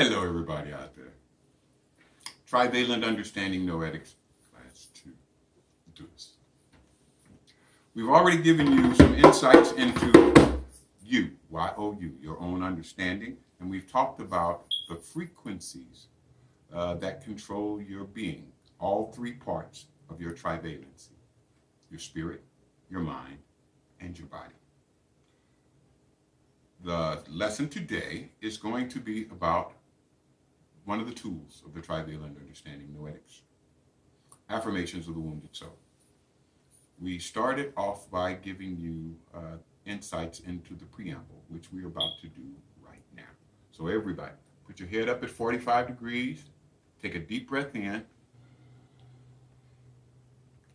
Hello, everybody out there. Trivalent Understanding Noetics, Class 2. Do this. We've already given you some insights into you, Y-O-U, your own understanding, and we've talked about the frequencies that control your being, all three parts of your trivalency, your spirit, your mind, and your body. The lesson today is going to be about one of the tools of the Trivalent Understanding Noetics, affirmations of the wounded soul. We started off by giving you insights into the preamble, which we're about to do right now. So everybody, put your head up at 45 degrees, take a deep breath in,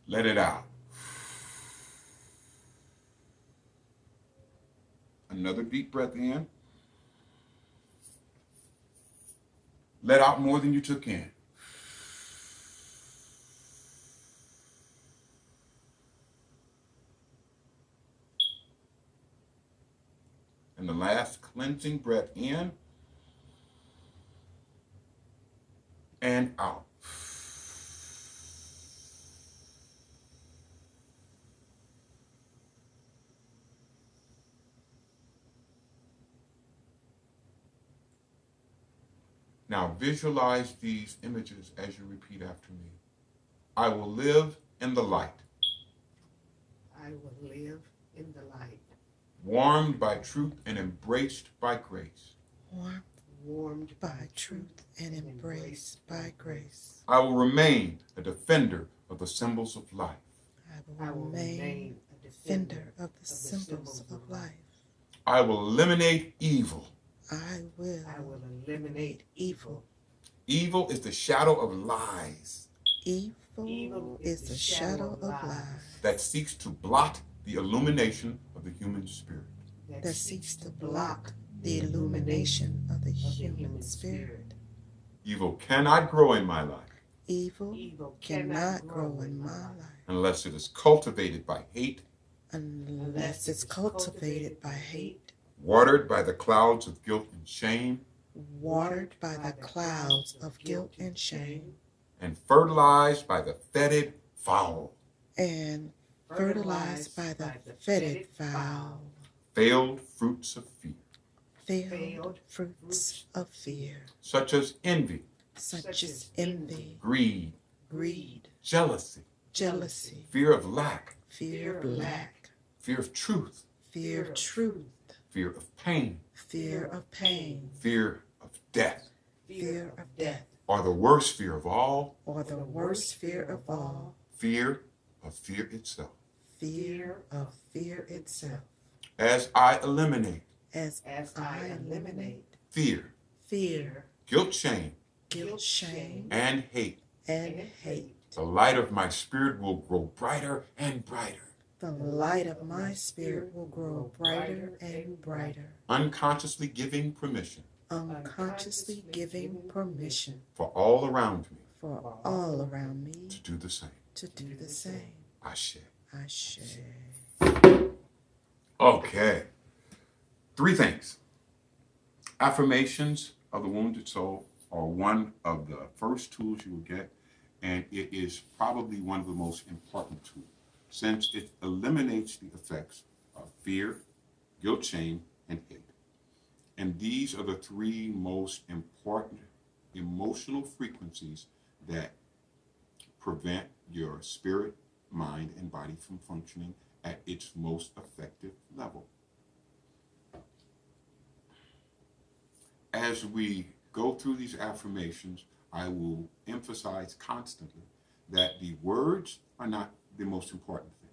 let it out. Another deep breath in. Let out more than you took in. And the last cleansing breath in and out. Now visualize these images as you repeat after me. I will live in the light. I will live in the light. Warmed by truth and embraced by grace. Warmed by truth and embraced by grace. I will remain a defender of the symbols of life. I will remain a defender of the symbols of life. I will eliminate evil. I will eliminate evil. Evil is the shadow of lies. Evil is the shadow of lies that seeks to blot the illumination of the human spirit. That seeks to block the illumination of the human spirit. Evil cannot grow in my life. Evil cannot grow in my life unless it is cultivated by hate. Unless it's cultivated by hate. Watered by the clouds of guilt and shame. Watered by the clouds of guilt and shame. And fertilized by the fetid fowl. And fertilized by the fetid fowl. Failed fruits of fear. Failed fruits of fear. Such as envy. Such as envy. Greed. Jealousy. Fear of lack. Fear of lack. Fear of truth. Fear of truth. Fear of pain. Fear of pain. Fear of death. Fear of death. Or the worst fear of all. Or the worst fear of all. Fear of fear itself. Fear of fear itself. As I eliminate. As I eliminate. Fear. Guilt, shame. And hate. The light of my spirit will grow brighter and brighter. The light of my spirit will grow brighter and brighter. Unconsciously giving permission. For all around me. To do the same. Ashe. Okay. 3 things. Affirmations of the wounded soul are one of the first tools you will get, and it is probably one of the most important tools, since it eliminates the effects of fear, guilt, shame, and hate. And these are the 3 most important emotional frequencies that prevent your spirit, mind, and body from functioning at its most effective level. As we go through these affirmations, I will emphasize constantly that the words are not the most important thing.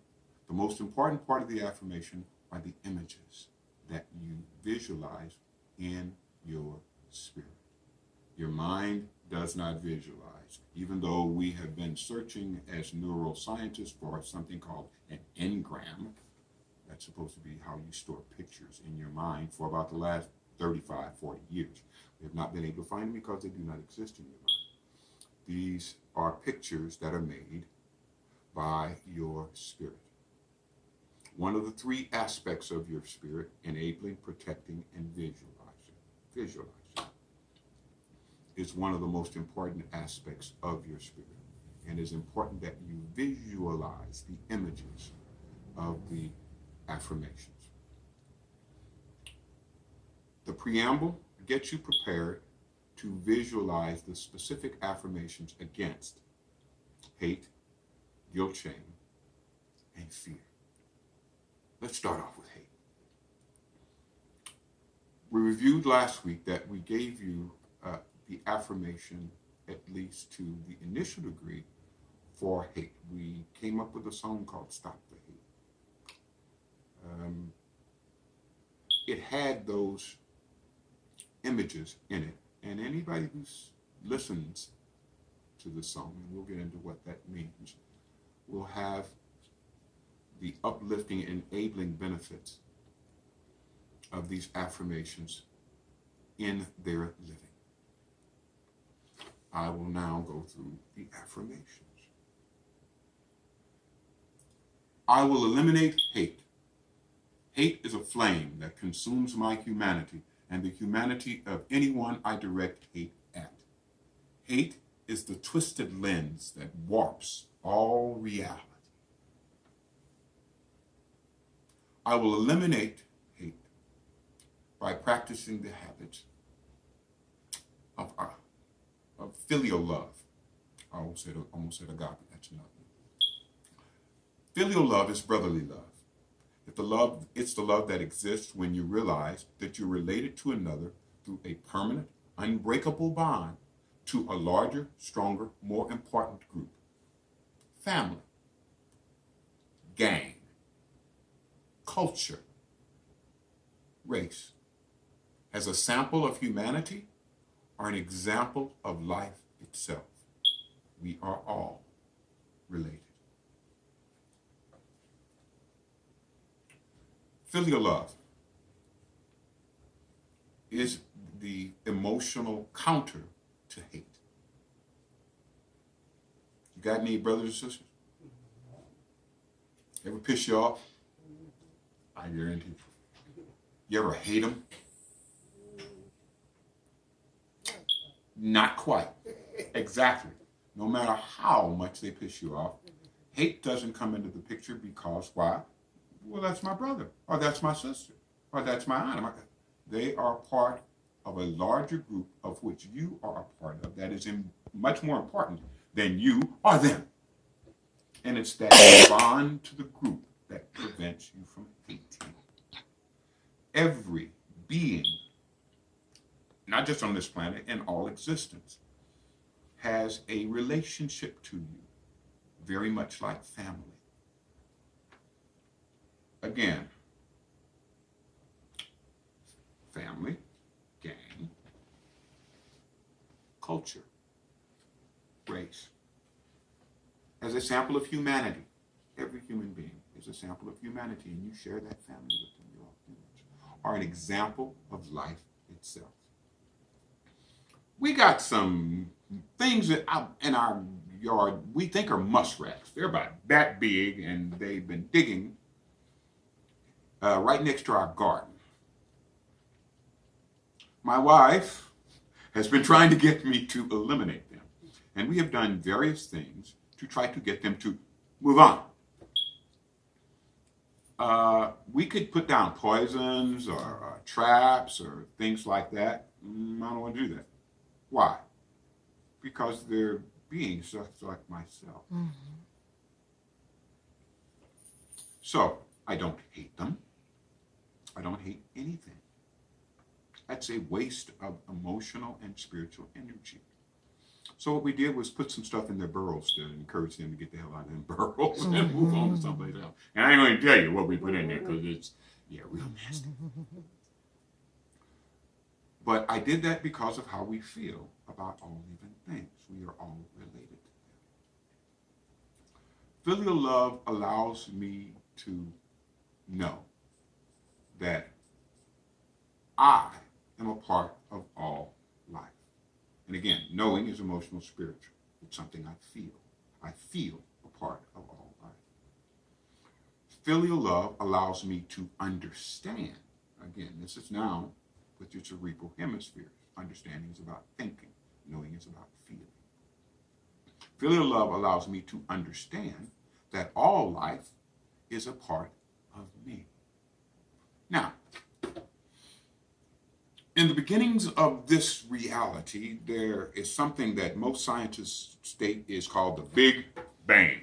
The most important part of the affirmation are the images that you visualize in your spirit. Your mind does not visualize, even though we have been searching as neuroscientists for something called an engram. That's supposed to be how you store pictures in your mind for about the last 35, 40 years. We have not been able to find them because they do not exist in your mind. These are pictures that are made by your spirit. One of the 3 aspects of your spirit: enabling, protecting, and visualizing. is one of the most important aspects of your spirit. And it's important that you visualize the images of the affirmations. The preamble gets you prepared to visualize the specific affirmations against hate, guilt, shame, and fear. Let's start off with hate. We reviewed last week that we gave you the affirmation, at least to the initial degree, for hate. We came up with a song called Stop the Hate. It had those images in it, and anybody who listens to the song, and we'll get into what that means, will have the uplifting and enabling benefits of these affirmations in their living. I will now go through the affirmations. I will eliminate hate. Hate is a flame that consumes my humanity and the humanity of anyone I direct hate at. Hate is the twisted lens that warps all reality. I will eliminate hate by practicing the habits of filial love. I almost said agape, that's another. Filial love is brotherly love. It's the love that exists when you realize that you're related to another through a permanent, unbreakable bond to a larger, stronger, more important group. Family, gang, culture, race, as a sample of humanity or an example of life itself. We are all related. Filial love is the emotional counter to hate. You got any brothers and sisters? Ever piss you off? I guarantee you. You ever hate them? Not quite. Exactly. No matter how much they piss you off, hate doesn't come into the picture because why? Well, that's my brother, or that's my sister, or that's my aunt. They are part of a larger group of which you are a part of that is much more important than you or them. And it's that bond to the group that prevents you from hating. Every being, not just on this planet, in all existence, has a relationship to you, very much like family. Again, family, gang, culture, race. As a sample of humanity, every human being is a sample of humanity, and you share that family with them, your image, are an example of life itself. We got some things that out in our yard we think are muskrats. They're about that big, and they've been digging right next to our garden. My wife has been trying to get me to eliminate them, and we have done various things to try to get them to move on. We could put down poisons or traps or things like that. I don't want to do that. Why? Because they're beings just like myself. Mm-hmm. So I don't hate them. I don't hate anything. That's a waste of emotional and spiritual energy. So what we did was put some stuff in their burrows to encourage them to get the hell out of them burrows and move on to someplace else. And I ain't going to tell you what we put in there because it's, real nasty. But I did that because of how we feel about all living things. We are all related to them. Filial love allows me to know that I am a part of all life. And again, knowing is emotional spiritual. It's something I feel. I feel a part of all life. Filial love allows me to understand. Again, this is now with your cerebral hemisphere. Understanding is about thinking. Knowing is about feeling. Filial love allows me to understand that all life is a part of me. Now, in the beginnings of this reality, there is something that most scientists state is called the Big Bang.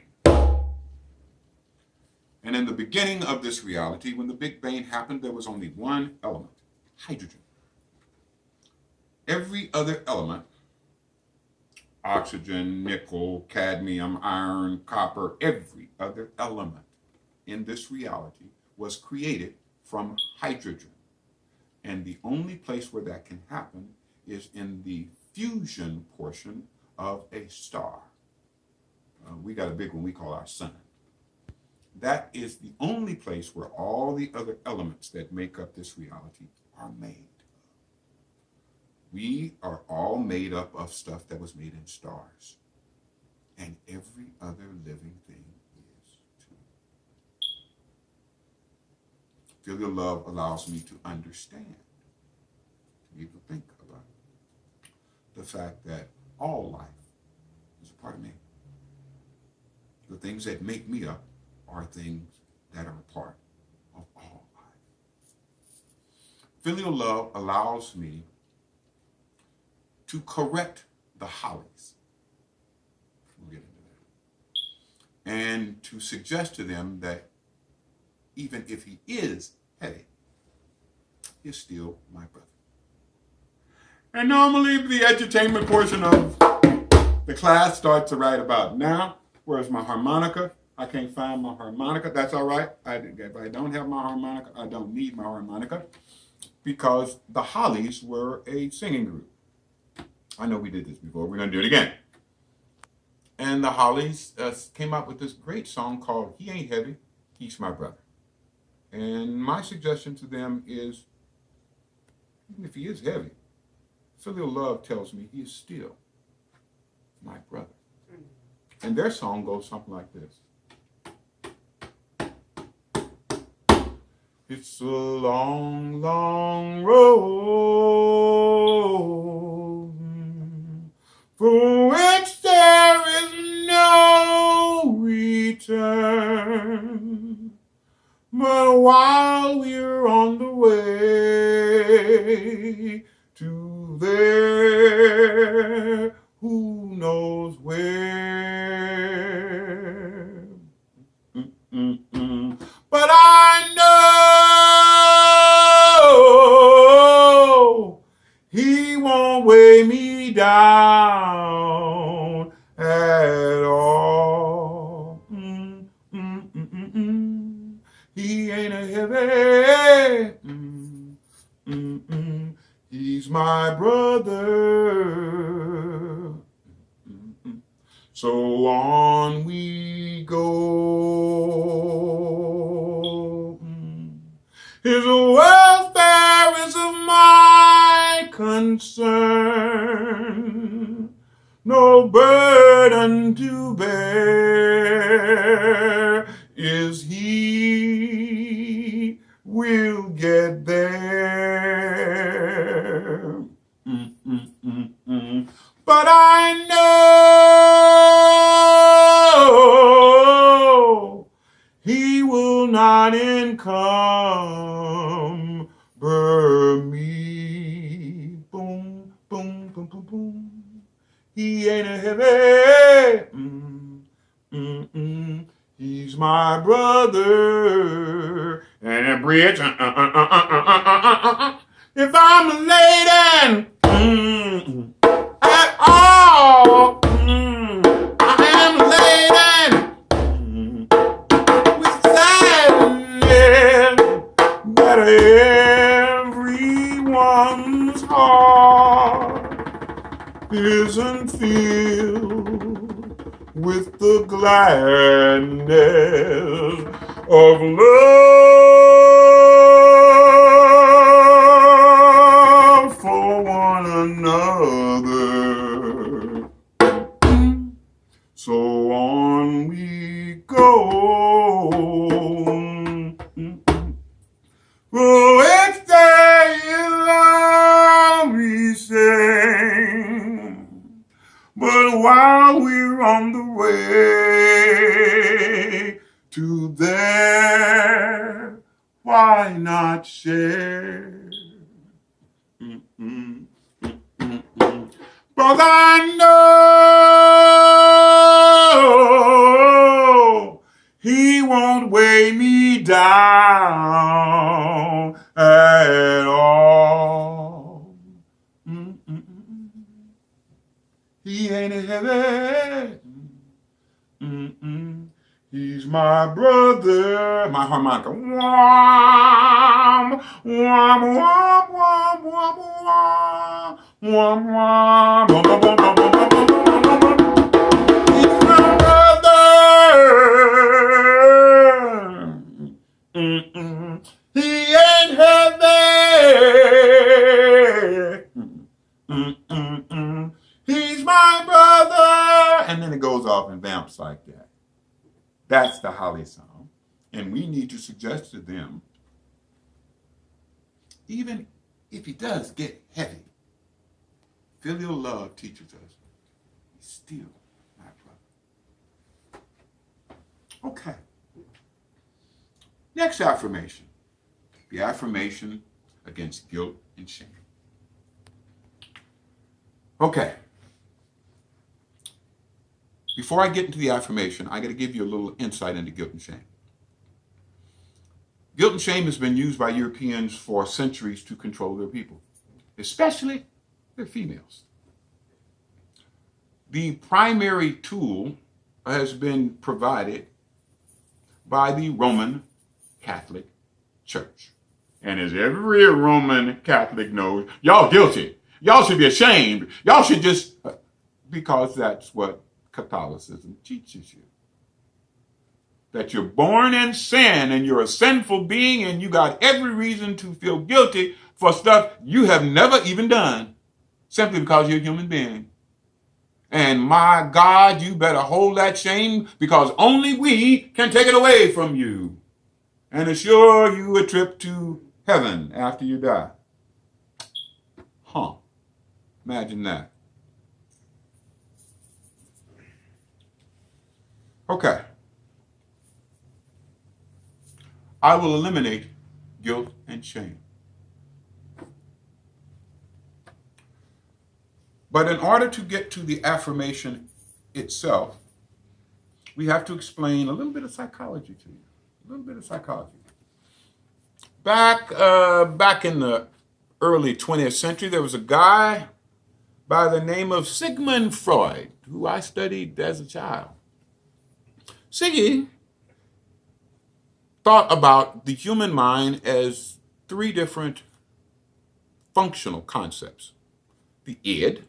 And in the beginning of this reality, when the Big Bang happened, there was only one element, hydrogen. Every other element, oxygen, nickel, cadmium, iron, copper, every other element in this reality was created from hydrogen. And the only place where that can happen is in the fusion portion of a star. We got a big one we call our sun. That is the only place where all the other elements that make up this reality are made. We are all made up of stuff that was made in stars. And every other living thing is too. Filial love allows me to understand, to even think about the fact that all life is a part of me. The things that make me up are things that are a part of all life. Filial love allows me to correct the hollies. We'll get into that. And to suggest to them that even if he is heavy, he's still my brother. And normally the edutainment portion of the class starts right about now. Where's my harmonica? I can't find my harmonica. That's all right. If I don't have my harmonica, I don't need my harmonica, because the Hollies were a singing group. I know we did this before. We're going to do it again. And the Hollies came up with this great song called He Ain't Heavy, He's My Brother. And my suggestion to them is, even if he is heavy, filial love tells me he is still my brother. And their song goes something like this. It's a long, long road for which there is no return. But while we're on the way to there, who knows where? But I know he won't weigh me down at all. He ain't a heavy. He's my brother. So on we go. His welfare is of my concern. No burden to bear is he. We'll get there. But I know he will not encumber me. Boom, boom, boom, boom, boom. He ain't a heavy. He's my brother. And a bridge. If I'm laden at all, I am laden with sadness that everyone's heart isn't filled with the gladness of love for one another. So on we go. Oh, each day you love me, sing. while we're on the way to there, why not share? Mm-mm, mm-mm. But I know he won't weigh me down at all. Mm-mm. He ain't heavy. Mm-mm. He's my brother. My harmonica. Wham, wham, wham, wham, wham, wham, wham, wham, wham, wham, wham, wham, wham, wham. He's my brother. Mm-mm. He ain't heavy. Mm-mm. He's my brother. And then it goes off and vamps like that. That's the holly song. And we need to suggest to them, even if he does get heavy, filial love teaches us he's still my brother. Okay. Next affirmation. The affirmation against guilt and shame. Okay. Before I get into the affirmation, I got to give you a little insight into guilt and shame. Guilt and shame has been used by Europeans for centuries to control their people, especially their females. The primary tool has been provided by the Roman Catholic Church. And as every Roman Catholic knows, y'all guilty. Y'all should be ashamed. Y'all should just, because that's what Catholicism teaches you. That you're born in sin and you're a sinful being and you got every reason to feel guilty for stuff you have never even done, simply because you're a human being. And my God, you better hold that shame because only we can take it away from you and assure you a trip to heaven after you die. Huh. Imagine that. Okay. I will eliminate guilt and shame. But in order to get to the affirmation itself, we have to explain a little bit of psychology to you. A little bit of psychology. Back in the early 20th century, there was a guy by the name of Sigmund Freud, who I studied as a child. Siggy thought about the human mind as three different functional concepts. The id,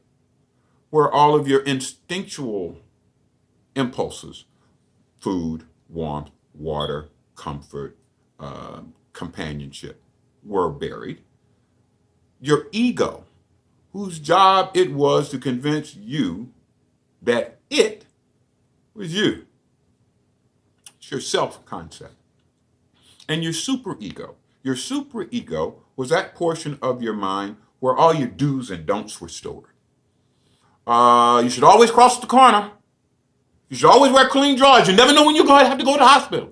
where all of your instinctual impulses, food, warmth, water, comfort, companionship, were buried. Your ego, whose job it was to convince you that it was you. It's your self-concept. And your superego. Your superego was that portion of your mind where all your do's and don'ts were stored. You should always cross the corner. You should always wear clean drawers. You never know when you're going to have to go to the hospital.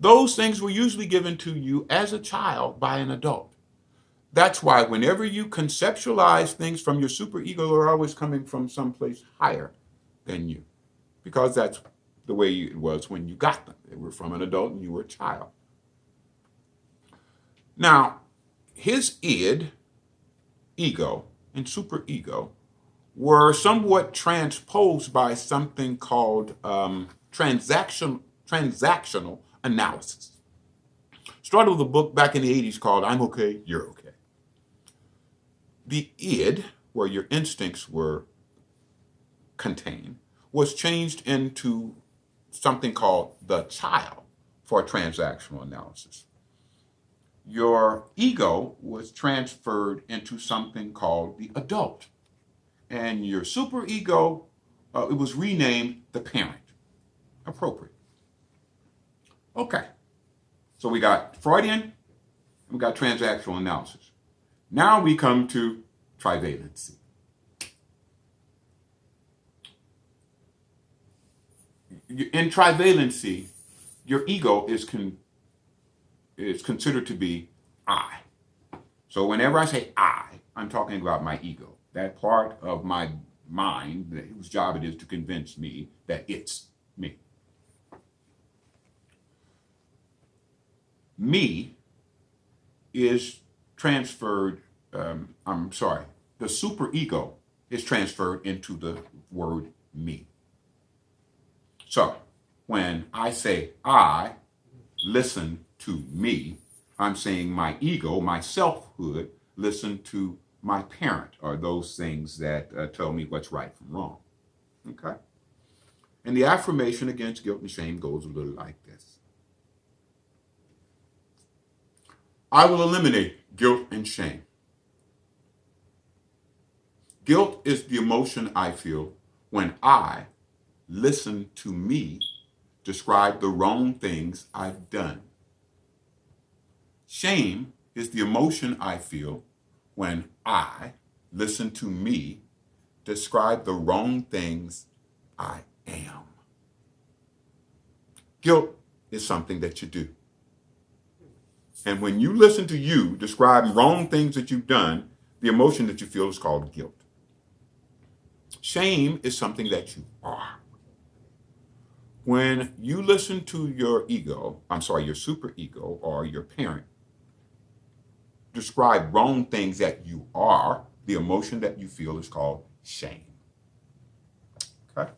Those things were usually given to you as a child by an adult. That's why whenever you conceptualize things from your superego, they're always coming from someplace higher than you. Because that's the way it was when you got them. They were from an adult and you were a child. Now, his id, ego, and superego were somewhat transposed by something called transactional analysis. Started with a book back in the 80s called I'm Okay, You're Okay. The id, where your instincts were contained, was changed into something called the child for transactional analysis. Your ego was transferred into something called the adult. And your superego, it was renamed the parent. Appropriate. Okay. So we got Freudian, and we got transactional analysis. Now we come to trivalency. in trivalency, your ego is considered to be I. So whenever I say I'm talking about my ego, that part of my mind whose job it is to convince me that it's me. Me is transferred, the superego is transferred into the word me. So when I say I listen to me, I'm saying my ego, my selfhood, listen to my parent, or those things that tell me what's right from wrong. Okay? And the affirmation against guilt and shame goes a little like this. I will eliminate guilt and shame. Guilt is the emotion I feel when I listen to me describe the wrong things I've done. Shame is the emotion I feel when I listen to me describe the wrong things I am. Guilt is something that you do. And when you listen to you describe wrong things that you've done, the emotion that you feel is called guilt. Shame is something that you are. When you listen to your your superego or your parent describe wrong things that you are, the emotion that you feel is called shame. Okay?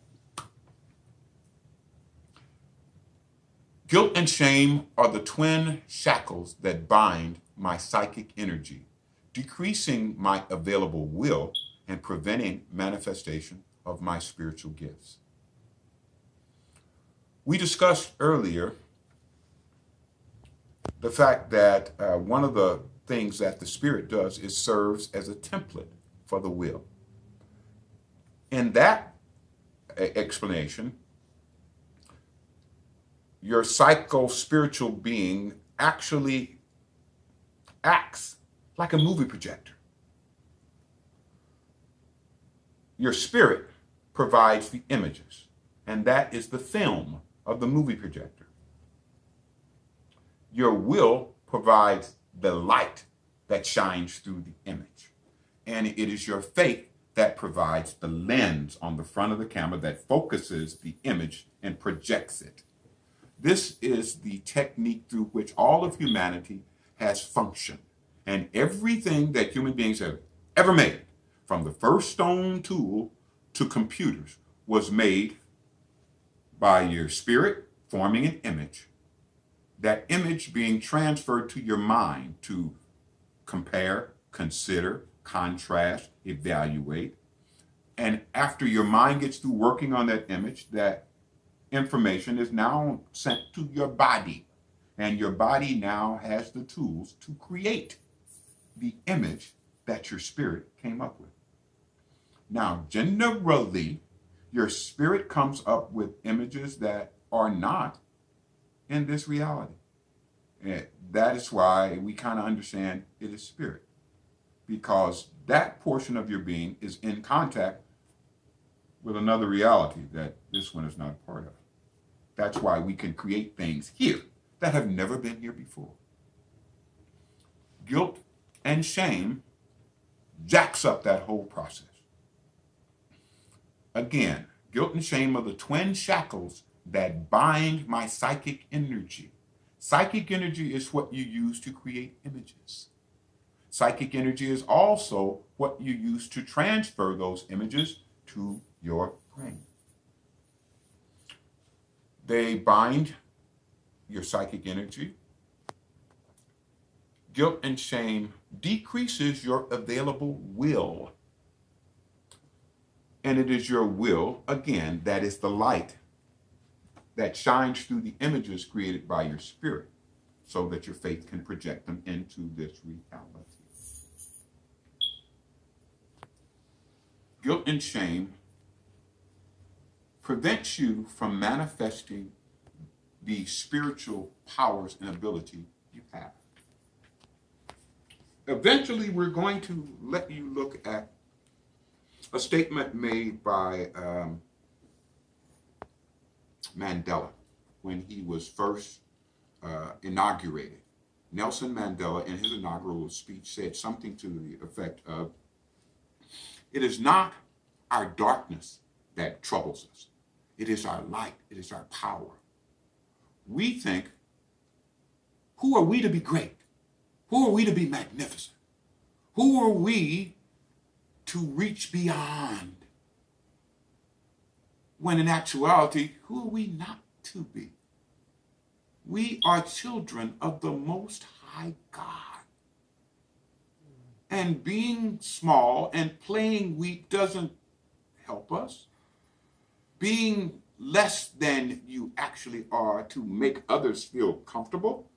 Guilt and shame are the twin shackles that bind my psychic energy, decreasing my available will and preventing manifestation of my spiritual gifts. We discussed earlier the fact that one of the things that the spirit does is serves as a template for the will. In that explanation, your psycho-spiritual being actually acts like a movie projector. Your spirit provides the images, and that is the film of the movie projector. Your will provides the light that shines through the image. And it is your faith that provides the lens on the front of the camera that focuses the image and projects it. This is the technique through which all of humanity has functioned. And everything that human beings have ever made, from the first stone tool to computers, was made by your spirit forming an image, that image being transferred to your mind to compare, consider, contrast, evaluate. And after your mind gets through working on that image, that information is now sent to your body. And your body now has the tools to create the image that your spirit came up with. Now, generally, your spirit comes up with images that are not in this reality. And that is why we kind of understand it is spirit, because that portion of your being is in contact with another reality that this one is not a part of. That's why we can create things here that have never been here before. Guilt and shame jacks up that whole process. Again, guilt and shame are the twin shackles that bind my psychic energy. Psychic energy is what you use to create images. Psychic energy is also what you use to transfer those images to your brain. They bind your psychic energy. Guilt and shame decreases your available will. And it is your will, again, that is the light that shines through the images created by your spirit so that your faith can project them into this reality. Guilt and shame prevents you from manifesting the spiritual powers and ability you have. Eventually, we're going to let you look at a statement made by Mandela when he was first inaugurated. Nelson Mandela, in his inaugural speech, said something to the effect of, "It is not our darkness that troubles us. It is our light. It is our power." We think, who are we to be great? Who are we to be magnificent? Who are we to reach beyond? When in actuality, who are we not to be? We are children of the Most High God. And being small and playing weak doesn't help us. Being less than you actually are to make others feel comfortable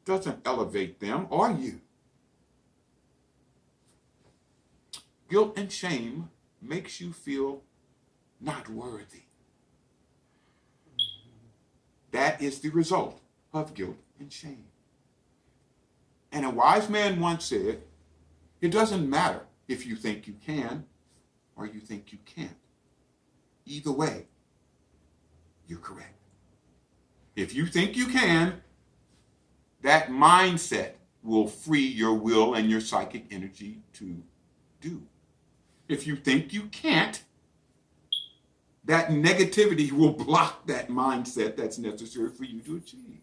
doesn't elevate them or you. Guilt and shame makes you feel not worthy. That is the result of guilt and shame. And a wise man once said, it doesn't matter if you think you can or you think you can't. Either way, you're correct. If you think you can, that mindset will free your will and your psychic energy to do. If you think you can't, that negativity will block that mindset that's necessary for you to achieve.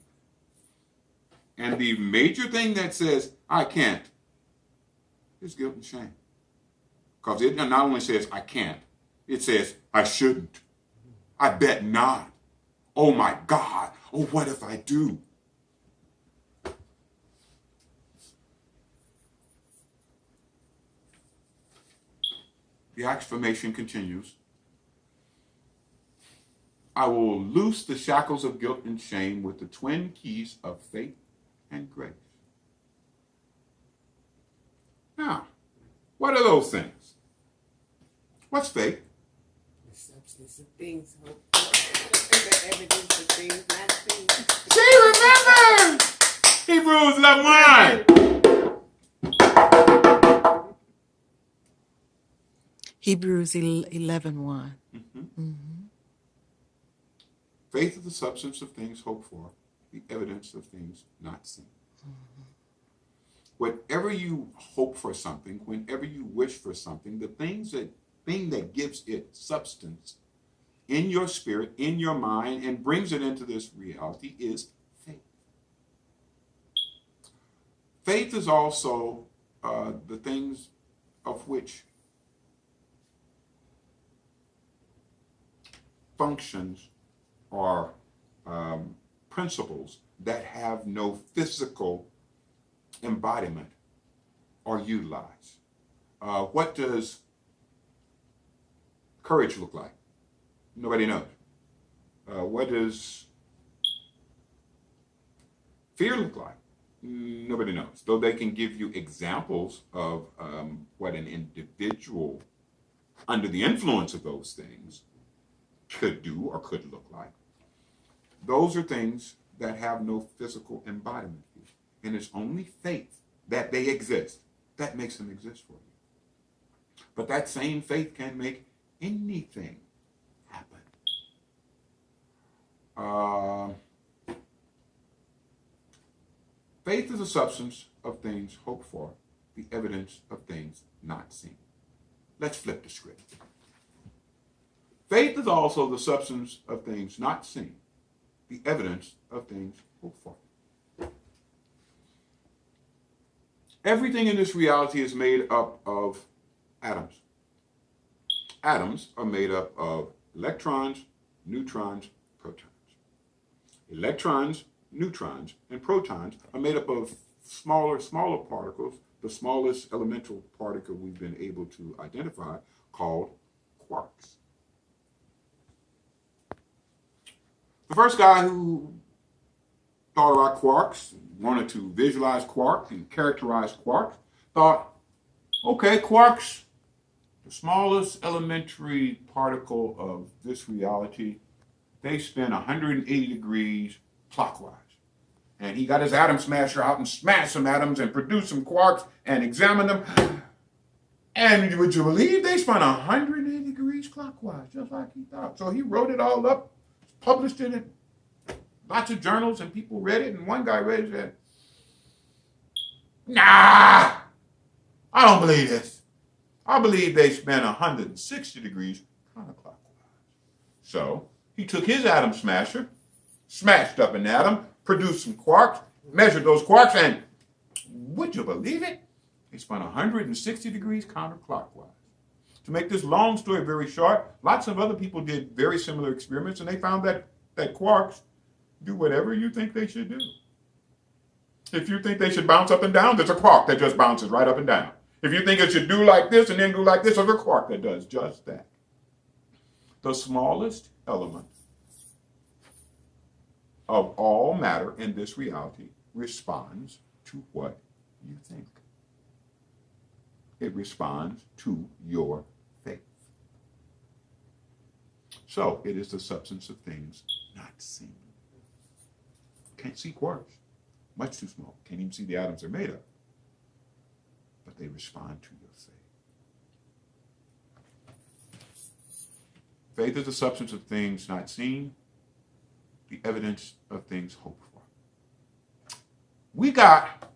And the major thing that says, I can't, is guilt and shame. Because it not only says, I can't, it says, I shouldn't. I bet not. Oh my God. Oh, what if I do? The affirmation continues. I will loose the shackles of guilt and shame with the twin keys of faith and grace. Now, what are those things? What's faith? The substance of things hoped for, the evidence of things not seen. She remembers! Hebrews 11:1. Hebrews 11:1. Faith is the substance of things hoped for, the evidence of things not seen. Whenever you hope for something, whenever you wish for something, the thing that gives it substance in your spirit, in your mind, and brings it into this reality is faith. Faith is also the things of which functions or principles that have no physical embodiment or utilize. What does courage look like? Nobody knows. What does fear look like? Nobody knows. Though they can give you examples of what an individual under the influence of those things could do or could look like. Those are things that have no physical embodiment. And it's only faith that they exist that makes them exist for you. But that same faith can make anything happen. Faith is a substance of things hoped for, the evidence of things not seen. Let's flip the script. Faith is also the substance of things not seen, the evidence of things hoped for. Everything in this reality is made up of atoms. Atoms are made up of electrons, neutrons, protons. Electrons, neutrons, and protons are made up of smaller particles, the smallest elemental particle we've been able to identify, called quarks. The first guy who thought about quarks, wanted to visualize quarks and characterize quarks, thought, okay, quarks, the smallest elementary particle of this reality, they spin 180 degrees clockwise. And he got his atom smasher out and smashed some atoms and produced some quarks and examined them. And would you believe they spun 180 degrees clockwise, just like he thought. So he wrote it all up, published it in lots of journals, and people read it, and one guy read it and said, nah, I don't believe this. I believe they spin 160 degrees counterclockwise. So he took his atom smasher, smashed up an atom, produced some quarks, measured those quarks, and would you believe it? They spun 160 degrees counterclockwise. To make this long story very short, lots of other people did very similar experiments, and they found that quarks do whatever you think they should do. If you think they should bounce up and down, there's a quark that just bounces right up and down. If you think it should do like this and then do like this, there's a quark that does just that. The smallest element of all matter in this reality responds to what you think. It responds to your faith. So it is the substance of things not seen. Can't see quarks. Much too small. Can't even see the atoms they're made of. But they respond to your faith. Faith is the substance of things not seen, the evidence of things hoped for. We got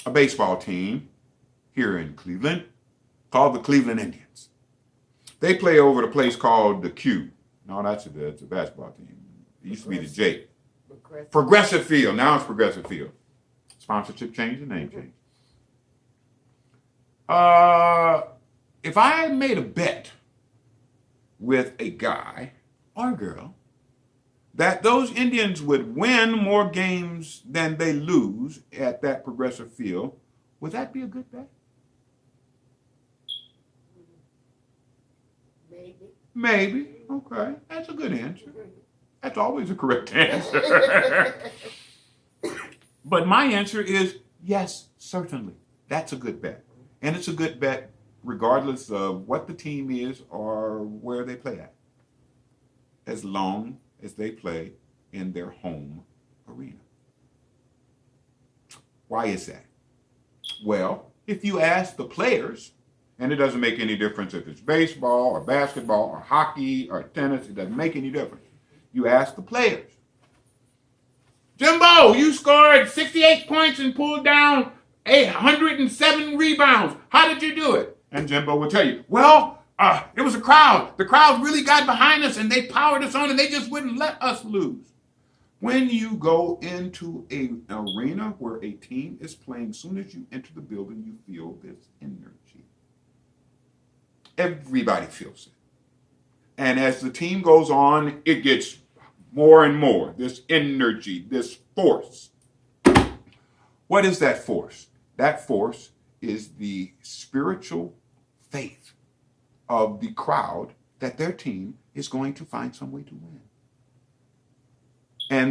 a baseball team here in Cleveland called the Cleveland Indians. They play over at a place called the Q. No, that's a basketball team. It used to be the J. Progressive Field. Now it's Progressive Field. Sponsorship change, the name change. If I made a bet with a guy or a girl that those Indians would win more games than they lose at that Progressive Field, would that be a good bet? Maybe. Okay. That's a good answer. That's always a correct answer. But my answer is yes, certainly. That's a good bet. And it's a good bet regardless of what the team is or where they play at, as long as they play in their home arena. Why is that? Well, if you ask the players, and it doesn't make any difference if it's baseball or basketball or hockey or tennis, it doesn't make any difference. You ask the players, Jimbo, you scored 68 points and pulled down 107 rebounds. How did you do it? And Jimbo will tell you, well, it was a crowd. The crowd really got behind us and they powered us on and they just wouldn't let us lose. When you go into an arena where a team is playing, as soon as you enter the building, you feel this energy. Everybody feels it. And as the team goes on, it gets more and more, this energy, this force. What is that force? That force is the spiritual faith of the crowd that their team is going to find some way to win.